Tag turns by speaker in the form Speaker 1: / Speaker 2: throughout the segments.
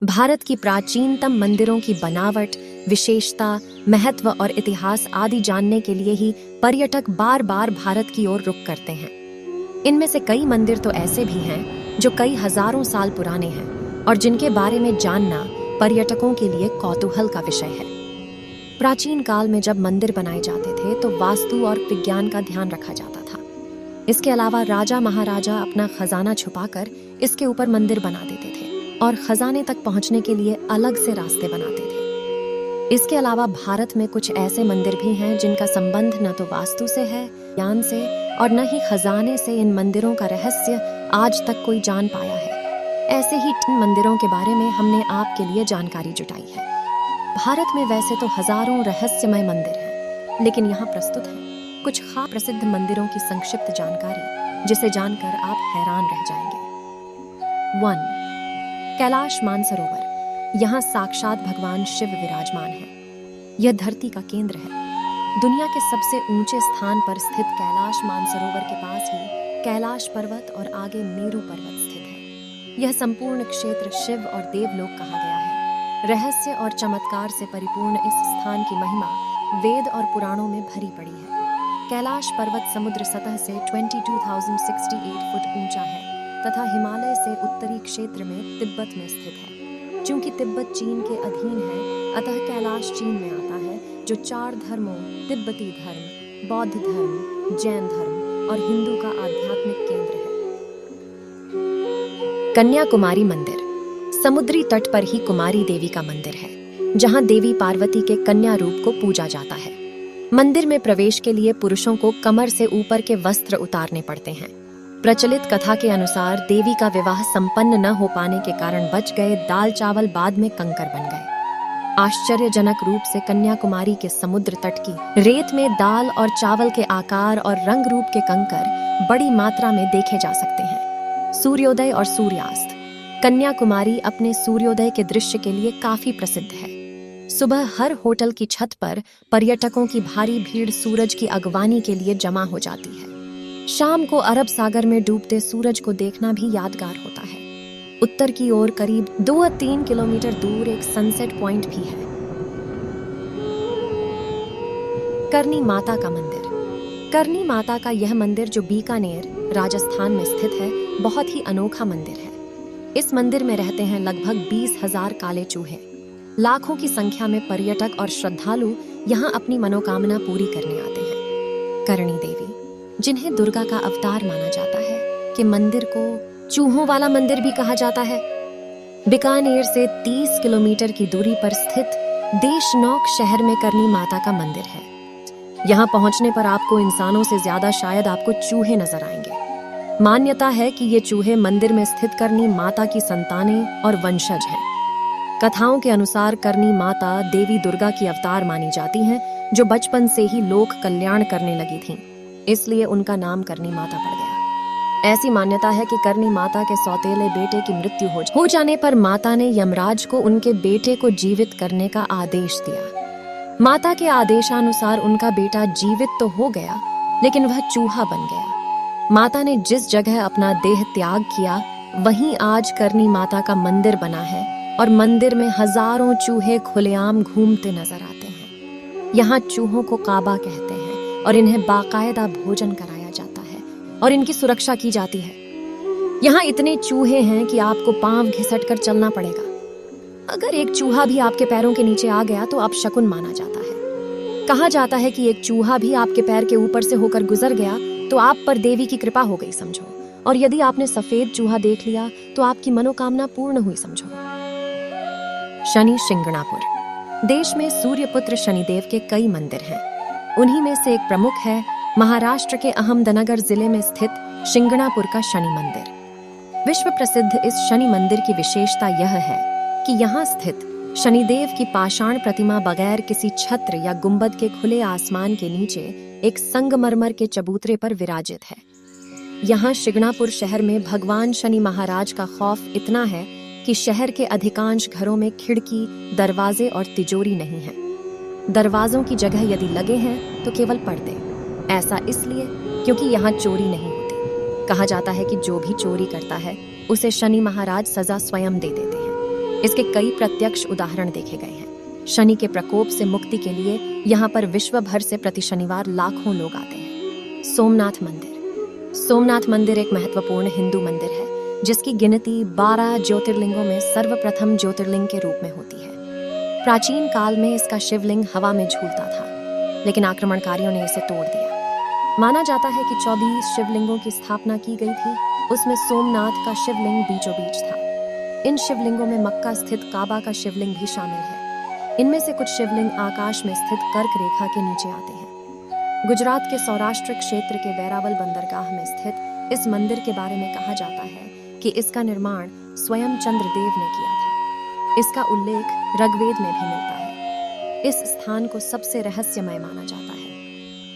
Speaker 1: भारत की प्राचीनतम मंदिरों की बनावट, विशेषता, महत्व और इतिहास आदि जानने के लिए ही पर्यटक बार बार भारत की ओर रुख करते हैं। इनमें से कई मंदिर तो ऐसे भी हैं जो कई हजारों साल पुराने हैं और जिनके बारे में जानना पर्यटकों के लिए कौतूहल का विषय है। प्राचीन काल में जब मंदिर बनाए जाते थे तो वास्तु और विज्ञान का ध्यान रखा जाता था। इसके अलावा राजा महाराजा अपना खजाना छुपाकर इसके ऊपर मंदिर बना देते थे और खजाने तक पहुंचने के लिए अलग से रास्ते बनाते थे। इसके अलावा भारत में कुछ ऐसे मंदिर भी हैं जिनका संबंध न तो वास्तु से है, ज्ञान से और न ही खजाने से। इन मंदिरों का रहस्य आज तक कोई जान पाया है। ऐसे ही 3 मंदिरों के बारे में हमने आपके लिए जानकारी जुटाई है। भारत में वैसे तो हजारों रहस्यमय मंदिर हैं, लेकिन यहाँ प्रस्तुत है कुछ खास प्रसिद्ध मंदिरों की संक्षिप्त जानकारी, जिसे जानकर आप हैरान रह जाएंगे। 1. कैलाश मानसरोवर। यहाँ साक्षात भगवान शिव विराजमान है। यह धरती का केंद्र है। दुनिया के सबसे ऊंचे स्थान पर स्थित कैलाश मानसरोवर के पास ही कैलाश पर्वत और आगे मेरू पर्वत स्थित है। यह संपूर्ण क्षेत्र शिव और देवलोक कहा गया है। रहस्य और चमत्कार से परिपूर्ण इस स्थान की महिमा वेद और पुराणों में भरी पड़ी है। कैलाश पर्वत समुद्र सतह से 22,068 फुट ऊंचा है तथा हिमालय से उत्तरी क्षेत्र में तिब्बत में स्थित है। चूंकि तिब्बत चीन के अधीन है, अतः कैलाश चीन में आता है, जो 4 धर्मों तिब्बती धर्म, बौद्ध धर्म, जैन धर्म और हिंदू का आध्यात्मिक केंद्र है। कन्याकुमारी मंदिर। समुद्री तट पर ही कुमारी देवी का मंदिर है, जहां देवी पार्वती के कन्या रूप को पूजा जाता है। मंदिर में प्रवेश के लिए पुरुषों को कमर से ऊपर के वस्त्र उतारने पड़ते हैं। प्रचलित कथा के अनुसार देवी का विवाह संपन्न न हो पाने के कारण बच गए दाल चावल बाद में कंकर बन गए। आश्चर्यजनक रूप से कन्याकुमारी के समुद्र तट की रेत में दाल और चावल के आकार और रंग रूप के कंकर बड़ी मात्रा में देखे जा सकते हैं। सूर्योदय और सूर्यास्त। कन्याकुमारी अपने सूर्योदय के दृश्य के लिए काफी प्रसिद्ध है। सुबह हर होटल की छत पर पर्यटकों की भारी भीड़ सूरज की अगवानी के लिए जमा हो जाती है। शाम को अरब सागर में डूबते सूरज को देखना भी यादगार होता है। उत्तर की ओर करीब 2-3 किलोमीटर दूर एक सनसेट पॉइंट भी है। करनी माता का मंदिर। करनी माता का यह मंदिर, जो बीकानेर राजस्थान में स्थित है, बहुत ही अनोखा मंदिर है। इस मंदिर में रहते हैं लगभग 20,000 काले चूहे। लाखों की संख्या में पर्यटक और श्रद्धालु यहाँ अपनी मनोकामना पूरी करने आते हैं। करणी देवी, जिन्हें दुर्गा का अवतार माना जाता है, के मंदिर को चूहों वाला मंदिर भी कहा जाता है। बीकानेर से 30 किलोमीटर की दूरी पर स्थित देशनौक शहर में करनी माता का मंदिर है। यहाँ पहुंचने पर आपको इंसानों से ज्यादा शायद आपको चूहे नजर आएंगे। मान्यता है कि ये चूहे मंदिर में स्थित करनी माता की संतानें और वंशज हैं। कथाओं के अनुसार करनी माता देवी दुर्गा की अवतार मानी जाती हैं, जो बचपन से ही लोक कल्याण करने लगी थीं, इसलिए उनका नाम करनी माता पड़ गया। ऐसी मान्यता है कि करनी माता के सौतेले बेटे की मृत्यु हो जाने पर माता ने यमराज को उनके बेटे को जीवित करने का आदेश दिया। माता के आदेशानुसार उनका बेटा जीवित तो हो गया, लेकिन वह चूहा बन गया। माता ने जिस जगह अपना देह त्याग किया, वहीं आज करनी माता का मंदिर बना है और मंदिर में हजारों चूहे खुलेआम घूमते नजर आते हैं। यहाँ चूहों को काबा कहते हैं और इन्हें बाकायदा भोजन कराया जाता है और इनकी सुरक्षा की जाती है। यहाँ इतने चूहे हैं कि आपको पांव घिसट कर चलना पड़ेगा। अगर एक चूहा भी आपके पैरों के नीचे आ गया तो अपशकुन माना जाता है। कहा जाता है कि एक चूहा भी आपके पैर के ऊपर से होकर गुजर गया तो आप पर देवी की कृपा हो गई समझो, और यदि आपने सफेद चूहा देख लिया तो आपकी मनोकामना पूर्ण हुई समझो। शनि शिंगणापुर। देश में सूर्यपुत्र शनिदेव के कई मंदिर हैं। उन्हीं में से एक प्रमुख है महाराष्ट्र के अहमदनगर जिले में स्थित शिंगणापुर का शनि मंदिर। विश्व प्रसिद्ध इस शनि मंदिर की विशेषता यह है कि यहाँ स्थित शनिदेव की पाषाण प्रतिमा बगैर किसी छत्र या गुंबद के खुले आसमान के नीचे एक संगमरमर के चबूतरे पर विराजित है। यहाँ शिंगणापुर शहर में भगवान शनि महाराज का खौफ इतना है कि शहर के अधिकांश घरों में खिड़की, दरवाजे और तिजोरी नहीं है। दरवाजों की जगह यदि लगे हैं तो केवल पर्दे। ऐसा इसलिए क्योंकि यहाँ चोरी नहीं होती। कहा जाता है कि जो भी चोरी करता है उसे शनि महाराज सजा स्वयं दे देते हैं। इसके कई प्रत्यक्ष उदाहरण देखे गए हैं। शनि के प्रकोप से मुक्ति के लिए यहाँ पर विश्व भर से प्रति शनिवार लाखों लोग आते हैं। सोमनाथ मंदिर। सोमनाथ मंदिर एक महत्वपूर्ण हिंदू मंदिर है जिसकी गिनती 12 ज्योतिर्लिंगों में सर्वप्रथम ज्योतिर्लिंग के रूप में होती है। प्राचीन काल में इसका शिवलिंग हवा में झूलता था, लेकिन आक्रमणकारियों ने इसे तोड़ दिया। माना जाता है कि 24 शिवलिंगों की स्थापना की गई थी, उसमें सोमनाथ का शिवलिंग बीचों बीच था। इन शिवलिंगों में मक्का स्थित काबा का शिवलिंग भी शामिल है। इनमें से कुछ शिवलिंग आकाश में स्थित कर्क रेखा के नीचे आते हैं। गुजरात के सौराष्ट्र क्षेत्र के वेरावल बंदरगाह में स्थित इस मंदिर के बारे में कहा जाता है कि इसका निर्माण स्वयं चंद्रदेव ने किया था। इसका उल्लेख ऋग्वेद में भी मिलता है। इस स्थान को सबसे रहस्यमय माना जाता है।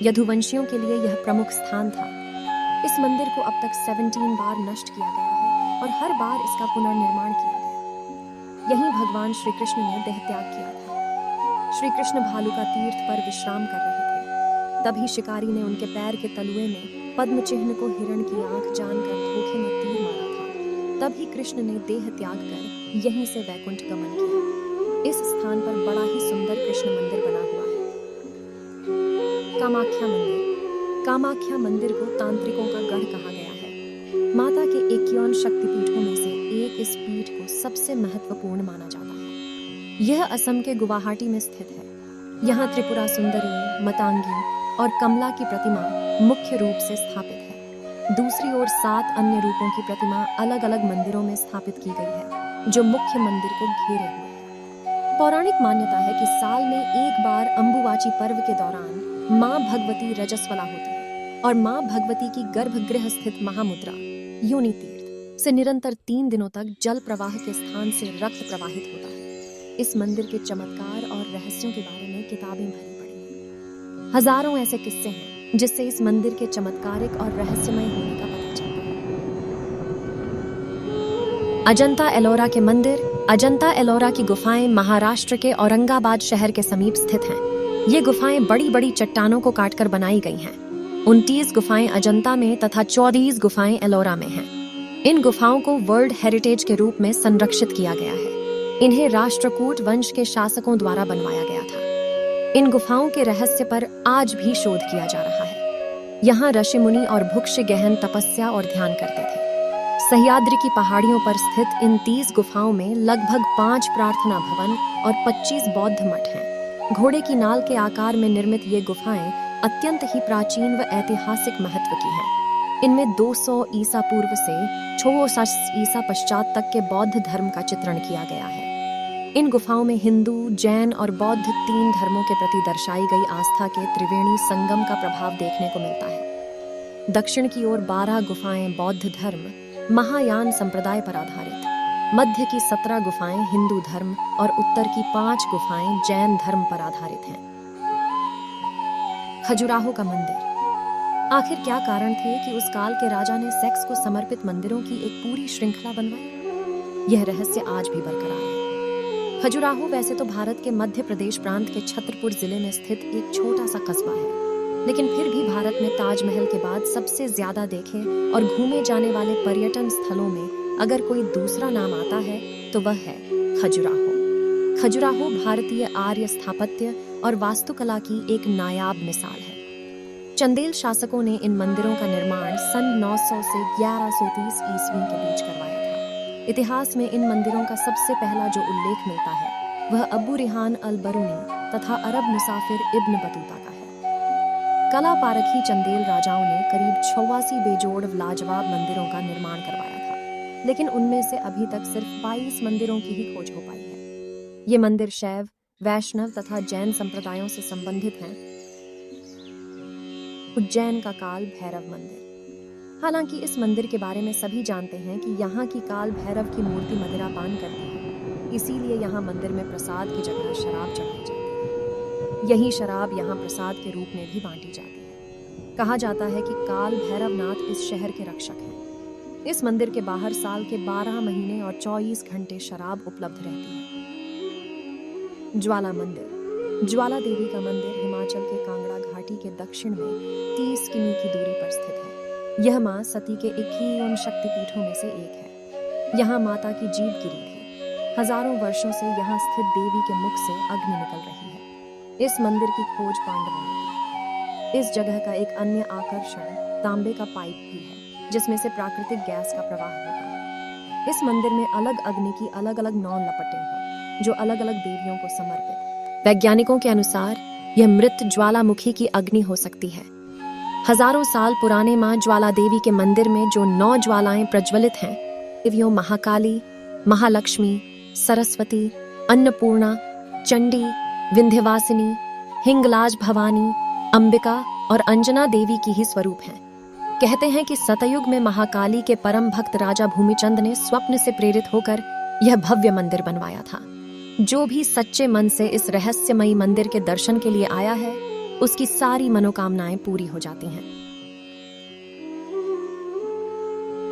Speaker 1: यदुवंशियों के लिए यह प्रमुख स्थान था। इस मंदिर को अब तक 17 बार नष्ट किया गया है और हर बार इसका पुनर्निर्माण किया गया। यहीं भगवान श्री कृष्ण ने देह त्याग किया था। श्री कृष्ण भालुका तीर्थ पर विश्राम कर रहे थे। तभी शिकारी ने उनके पैर के तलुए में पद्म चिन्ह को हिरण की आंख जानकर धोखे में तीर मारा था। तभी कृष्ण ने देह त्याग कर यहीं से वैकुंठ गमन किया। इस स्थान पर बड़ा ही सुंदर कृष्ण मंदिर बना हुआ है। कामाख्या मंदिर। कामाख्या मंदिर को तांत्रिकों का गढ़ कहा गया है। माता के 51 शक्तिपीठों में से एक इस पीठ को सबसे महत्वपूर्ण माना जाता है। यह असम के गुवाहाटी में स्थित है। यहाँ त्रिपुरा सुंदरी, मातंगी और कमला की प्रतिमा मुख्य रूप से स्थापित है। दूसरी ओर 7 अन्य रूपों की प्रतिमा अलग अलग मंदिरों में स्थापित की गई है, जो मुख्य मंदिर को घेरे हुए है। पौराणिक मान्यता है कि साल में एक बार अंबुवाची पर्व के दौरान माँ भगवती रजस्वला होती है और माँ भगवती की गर्भगृह स्थित महामुद्रा योनि तीर्थ से निरंतर 3 दिनों तक जल प्रवाह के स्थान से रक्त प्रवाहित होता है। इस मंदिर के चमत्कार और रहस्यों के बारे में किताबें भरी पड़ी हैं। हजारों ऐसे किस्से हैं जिससे इस मंदिर के चमत्कारिक और रहस्यमय होने का पता चलता है। अजंता एलोरा के मंदिर। अजंता एलोरा की गुफाएं महाराष्ट्र के औरंगाबाद शहर के समीप स्थित हैं। ये गुफाएं बड़ी बड़ी चट्टानों को काटकर बनाई गई हैं। 29 गुफाएं अजंता में तथा 24 गुफाएं एलोरा में हैं। इन गुफाओं को वर्ल्ड हेरिटेज के रूप में संरक्षित किया गया है। इन्हें राष्ट्रकूट वंश के शासकों द्वारा बनवाया गया था। इन गुफाओं के रहस्य पर आज भी शोध किया जा रहा है। यहाँ ऋषि मुनि और भुक्ष्य गहन तपस्या और ध्यान करते थे। सह्याद्री की पहाड़ियों पर स्थित इन 30 गुफाओं में लगभग 5 प्रार्थना भवन और 25 बौद्ध मठ हैं। घोड़े की नाल के आकार में निर्मित ये गुफाएं अत्यंत ही प्राचीन व ऐतिहासिक महत्व की हैं। इनमें 200 ईसा पूर्व से 600 ईसा पश्चात तक के बौद्ध धर्म का चित्रण किया गया है। इन गुफाओं में हिंदू, जैन और बौद्ध 3 धर्मों के प्रति दर्शाई गई आस्था के त्रिवेणी संगम का प्रभाव देखने को मिलता है। दक्षिण की ओर 12 गुफाएं बौद्ध धर्म, महायान संप्रदाय पर आधारित, मध्य की 17 गुफाएं हिंदू धर्म और उत्तर की 5 गुफाएं जैन धर्म पर आधारित हैं। खजुराहो का मंदिर। आखिर क्या कारण थे कि उस काल के राजा ने सेक्स को समर्पित मंदिरों की एक पूरी श्रृंखला बनवाई? यह रहस्य आज भी बरकरार है। खजुराहो वैसे तो भारत के मध्य प्रदेश प्रांत के छतरपुर जिले में स्थित एक छोटा सा कस्बा है, लेकिन फिर भी भारत में ताजमहल के बाद सबसे ज्यादा देखे और घूमे जाने वाले पर्यटन स्थलों में अगर कोई दूसरा नाम आता है तो वह है खजुराहो। खजुराहो भारतीय आर्य स्थापत्य और वास्तुकला की एक नायाब मिसाल है। चंदेल शासकों ने इन मंदिरों का निर्माण सन 900 से 1130 ईस्वी के बीच करवाया था। इतिहास में इन मंदिरों का सबसे पहला जो उल्लेख मिलता है वह अबू रिहान अल बरूनी तथा अरब मुसाफिर इब्न बतूता का है। कला पारखी चंदेल राजाओं ने करीब 86 बेजोड़ लाजवाब मंदिरों का निर्माण करवाया था, लेकिन उनमें से अभी तक सिर्फ 22 मंदिरों की ही खोज हो पाई है। ये मंदिर शैव, वैष्णव तथा जैन संप्रदायों से संबंधित हैं। उज्जैन का काल भैरव मंदिर। हालांकि इस मंदिर के बारे में सभी जानते हैं कि यहाँ की काल भैरव की मूर्ति मदिरापान करती है, इसीलिए यहाँ मंदिर में प्रसाद की जगह शराब चढ़ाई जाती है। यही शराब यहाँ प्रसाद के रूप में भी बांटी जाती है। कहा जाता है कि काल भैरवनाथ इस शहर के रक्षक हैं। इस मंदिर के बाहर साल के 12 महीने और 24 घंटे शराब उपलब्ध रहती है। ज्वाला मंदिर। ज्वाला देवी का मंदिर हिमाचल के कांगड़ा घाटी के दक्षिण में 30 किमी की दूरी पर स्थित है। यह मां सती के 51 शक्तिपीठों में से एक है। यहाँ माता की जीभ गिरी थी। हजारों वर्षों से यहाँ स्थित देवी के मुख से अग्नि निकल रही है। इस मंदिर की खोज पांडवों ने की। इस जगह का एक अन्य आकर्षण तांबे का पाइप भी है, जिसमें से प्राकृतिक गैस का प्रवाह होता है। इस मंदिर में अलग अग्नि की अलग अलग 9 लपटें हैं, जो अलग अलग देवियों को समर्पित। वैज्ञानिकों के अनुसार यह मृत ज्वालामुखी की अग्नि हो सकती है। हजारों साल पुराने मां ज्वाला देवी के मंदिर में जो 9 ज्वालाएं प्रज्वलित हैं, देवियों महाकाली, महालक्ष्मी, सरस्वती, अन्नपूर्णा, चंडी, विंध्यवासिनी, हिंगलाज भवानी, अंबिका और अंजना देवी की ही स्वरूप हैं। कहते हैं कि सतयुग में महाकाली के परम भक्त राजा भूमिचंद ने स्वप्न से प्रेरित होकर यह भव्य मंदिर बनवाया था। जो भी सच्चे मन से इस रहस्यमयी मंदिर के दर्शन के लिए आया है, उसकी सारी मनोकामनाएं पूरी हो जाती हैं।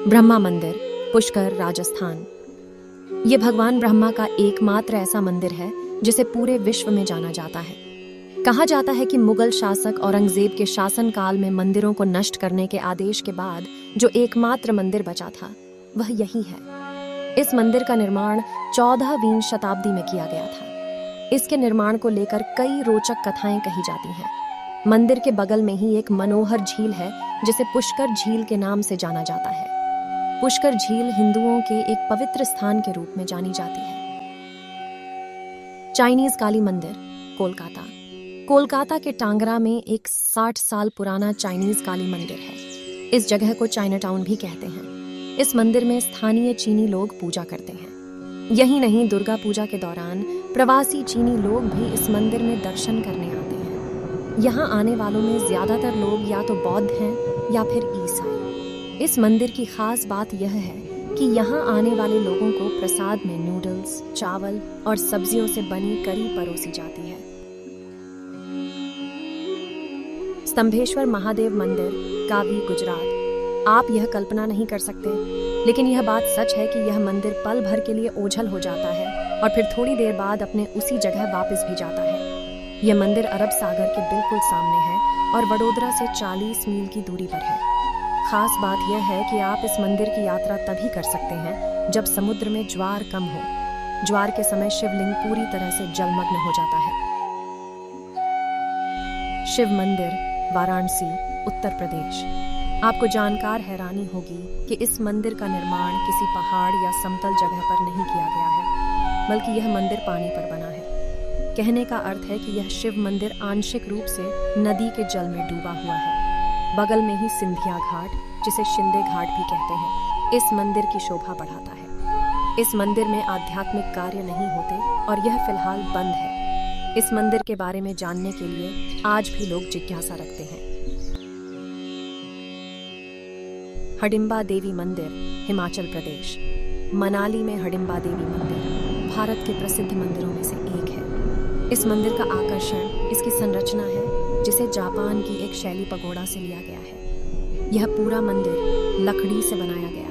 Speaker 1: ब्रह्मा मंदिर, पुष्कर, राजस्थान। ये भगवान ब्रह्मा का एकमात्र ऐसा मंदिर है जिसे पूरे विश्व में जाना जाता है। कहा जाता है कि मुगल शासक औरंगजेब के शासनकाल में मंदिरों को नष्ट करने के आदेश के बाद जो एकमात्र मंदिर बचा था, वह यही है। इस मंदिर का निर्माण 14वीं शताब्दी में किया गया था। इसके निर्माण को लेकर कई रोचक कथाएं कही जाती हैं। मंदिर के बगल में ही एक मनोहर झील है, जिसे पुष्कर झील के नाम से जाना जाता है। पुष्कर झील हिंदुओं के एक पवित्र स्थान के रूप में जानी जाती है। चाइनीज काली मंदिर, कोलकाता। कोलकाता के टांगरा में एक 60 साल पुराना चाइनीज काली मंदिर है। इस जगह को चाइना टाउन भी कहते हैं। इस मंदिर में स्थानीय चीनी लोग पूजा करते हैं। यही नहीं, दुर्गा पूजा के दौरान प्रवासी चीनी लोग भी इस मंदिर में दर्शन करने आते हैं। यहाँ आने वालों में ज्यादातर लोग या तो बौद्ध हैं या फिर ईसाई। इस मंदिर की खास बात यह है कि यहाँ आने वाले लोगों को प्रसाद में नूडल्स, चावल और सब्जियों से बनी करी परोसी जाती है। स्तंभेश्वर महादेव मंदिर, कावी, गुजरात। आप यह कल्पना नहीं कर सकते, लेकिन यह बात सच है कि यह मंदिर पल भर के लिए ओझल हो जाता है और फिर थोड़ी देर बाद अपने उसी जगह वापस भी जाता है। यह मंदिर अरब सागर के बिल्कुल सामने है और वडोदरा से 40 मील की दूरी पर है। खास बात यह है कि आप इस मंदिर की यात्रा तभी कर सकते हैं जब समुद्र में ज्वार कम हो। ज्वार के समय शिवलिंग पूरी तरह से जलमग्न हो जाता है। शिव मंदिर, वाराणसी, उत्तर प्रदेश। आपको जानकर हैरानी होगी कि इस मंदिर का निर्माण किसी पहाड़ या समतल जगह पर नहीं किया गया है, बल्कि यह मंदिर पानी पर बना है। कहने का अर्थ है कि यह शिव मंदिर आंशिक रूप से नदी के जल में डूबा हुआ है। बगल में ही सिंधिया घाट, जिसे शिंदे घाट भी कहते हैं, इस मंदिर की शोभा बढ़ाता है। इस मंदिर में आध्यात्मिक कार्य नहीं होते और यह फिलहाल बंद है। इस मंदिर के बारे में जानने के लिए आज भी लोग जिज्ञासा रखते हैं। हडिम्बा देवी मंदिर, हिमाचल प्रदेश। मनाली में हडिम्बा देवी मंदिर भारत के प्रसिद्ध मंदिरों में से एक है। इस मंदिर का आकर्षण इसकी संरचना है, जिसे जापान की एक शैली पगोड़ा से लिया गया है। यह पूरा मंदिर लकड़ी से बनाया गया